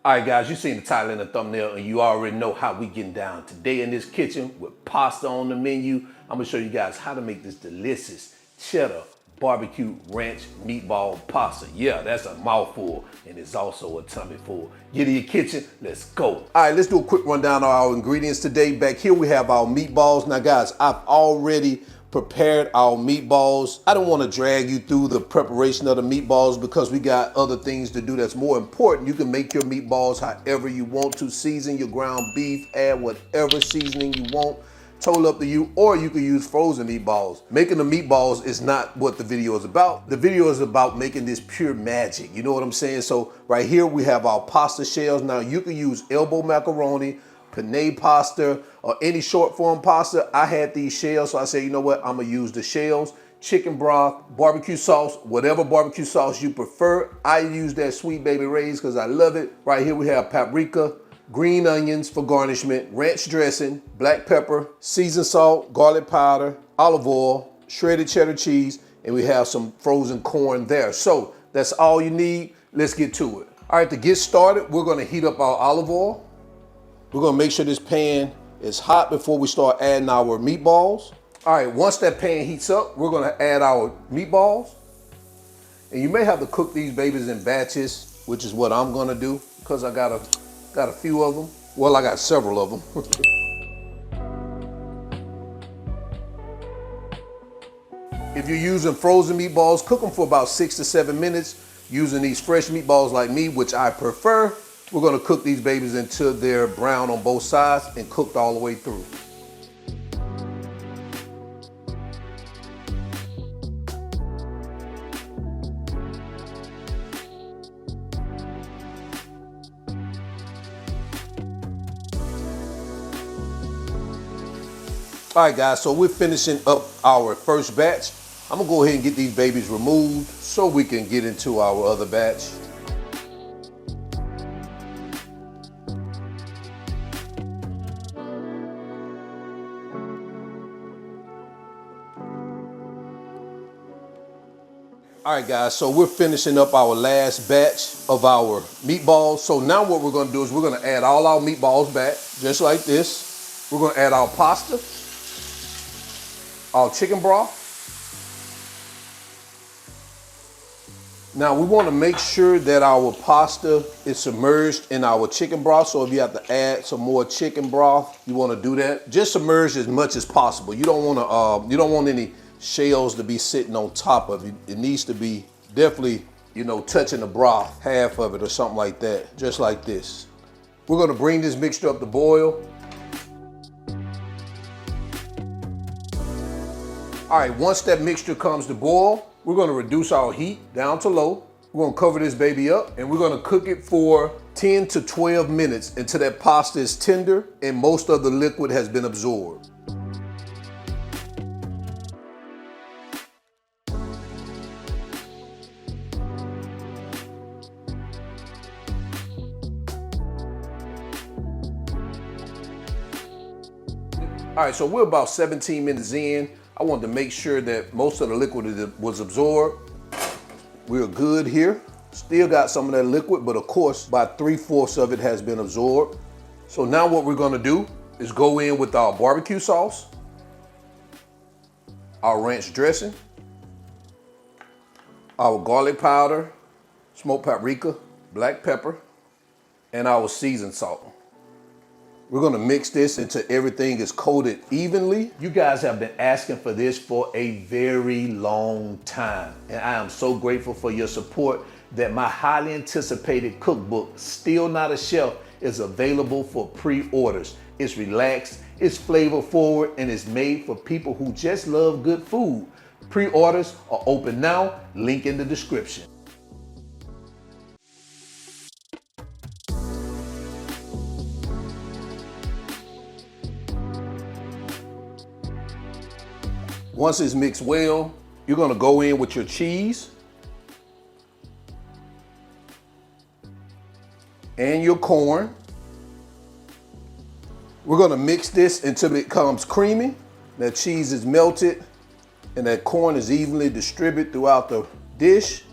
All right, guys, you seen the title and the thumbnail, and you already know how we getting down. Today in this kitchen with pasta on the menu, I'm gonna show you guys how to make this delicious cheddar barbecue ranch meatball pasta. Yeah, that's a mouthful, and it's also a tummy full. Get in your kitchen, let's go. All right, let's do a quick rundown of our ingredients today. Back here we have our meatballs. Now guys, I've already prepared our meatballs. I don't want to drag you through the preparation of the meatballs because we got other things to do that's more important. You can make your meatballs however you want to. Season your ground beef, add whatever seasoning you want. Totally up to you, or you can use frozen meatballs. Making the meatballs is not what the video is about. The video is about making this pure magic. You know what I'm saying? So right here we have our pasta shells. Now you can use elbow macaroni, penne pasta, or any short form pasta. I had these shells, so I said, you know what? I'm gonna use the shells. Chicken broth, barbecue sauce, whatever barbecue sauce you prefer. I use that Sweet Baby Ray's because I love it. Right here we have paprika, green onions for garnishment, ranch dressing, black pepper, seasoned salt, garlic powder, olive oil, shredded cheddar cheese, and we have some frozen corn there. So that's all you need. Let's get to it. All right, to get started, we're gonna heat up our olive oil. We're gonna make sure this pan is hot before we start adding our meatballs. All right, once that pan heats up, we're gonna add our meatballs. And you may have to cook these babies in batches, which is what I'm gonna do because I got a few of them. Well, I got several of them. If you're using frozen meatballs, cook them for about 6 to 7 minutes. Using these fresh meatballs like me, which I prefer, we're gonna cook these babies until they're brown on both sides and cooked all the way through. All right, guys, so we're finishing up our first batch. I'm gonna go ahead and get these babies removed so we can get into our other batch. All right, guys, so we're finishing up our last batch of our meatballs. So now what we're gonna do is we're gonna add all our meatballs back, just like this. We're gonna add our pasta, our chicken broth. Now we want to make sure that our pasta is submerged in our chicken broth. So if you have to add some more chicken broth, you want to do that. Just submerge as much as possible. You don't want any shells to be sitting on top of it. It needs to be definitely, touching the broth, half of it or something like that, just like this. We're going to bring this mixture up to boil. All right, once that mixture comes to boil, we're gonna reduce our heat down to low. We're gonna cover this baby up and we're gonna cook it for 10 to 12 minutes until that pasta is tender and most of the liquid has been absorbed. All right, so we're about 17 minutes in. I wanted to make sure that most of the liquid was absorbed. We're good here. Still got some of that liquid, but of course, about 3/4 of it has been absorbed. So now what we're gonna do is go in with our barbecue sauce, our ranch dressing, our garlic powder, smoked paprika, black pepper, and our seasoned salt. We're gonna mix this until everything is coated evenly. You guys have been asking for this for a very long time, and I am so grateful for your support that my highly anticipated cookbook, Still Not a Chef, is available for pre-orders. It's relaxed, it's flavor forward, and it's made for people who just love good food. Pre-orders are open now, link in the description. Once it's mixed well, you're gonna go in with your cheese and your corn. We're gonna mix this until it becomes creamy. That cheese is melted and that corn is evenly distributed throughout the dish.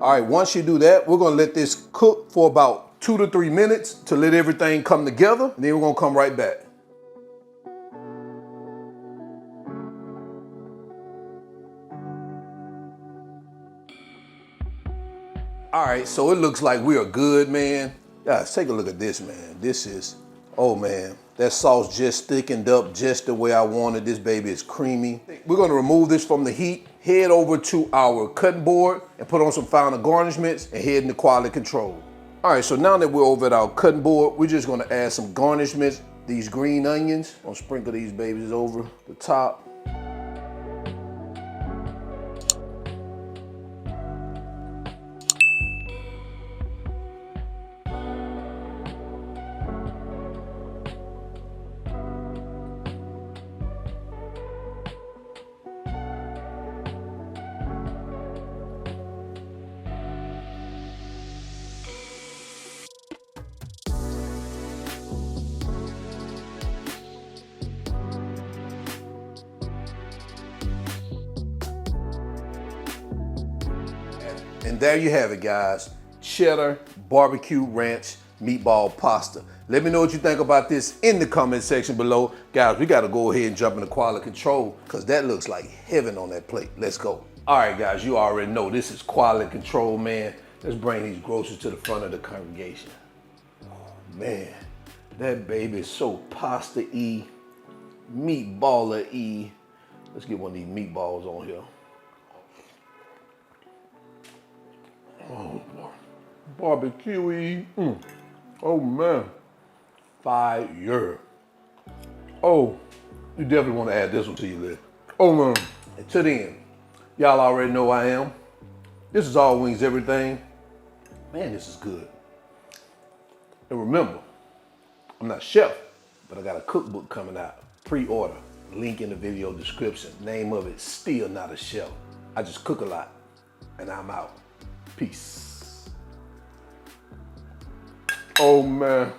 All right, once you do that, we're gonna let this cook for about 2 to 3 minutes to let everything come together, and then we're gonna come right back. All right, so it looks like we are good, man. Guys, take a look at this, man. This is, oh man, that sauce just thickened up just the way I wanted. This baby is creamy. We're gonna remove this from the heat, head over to our cutting board and put on some final garnishments and head into quality control. All right, so now that we're over at our cutting board, we're just gonna add some garnishments. These green onions, I'm gonna sprinkle these babies over the top. And there you have it, guys. Cheddar barbecue ranch meatball pasta. Let me know what you think about this in the comment section below. Guys, we gotta go ahead and jump into quality control because that looks like heaven on that plate. Let's go. All right, guys, you already know this is quality control, man. Let's bring these groceries to the front of the congregation. Oh, man, that baby is so pasta-y, meatballer-y. Let's get one of these meatballs on here. Oh, barbecue-y. Oh, man. Fire. Oh, you definitely want to add this one to your list. Oh, man. And to the end, y'all already know I am. This is All Wings Everything. Man, this is good. And remember, I'm not a chef, but I got a cookbook coming out. Pre-order. Link in the video description. Name of it, Still Not a Chef. I just cook a lot, and I'm out. Peace. Oh man.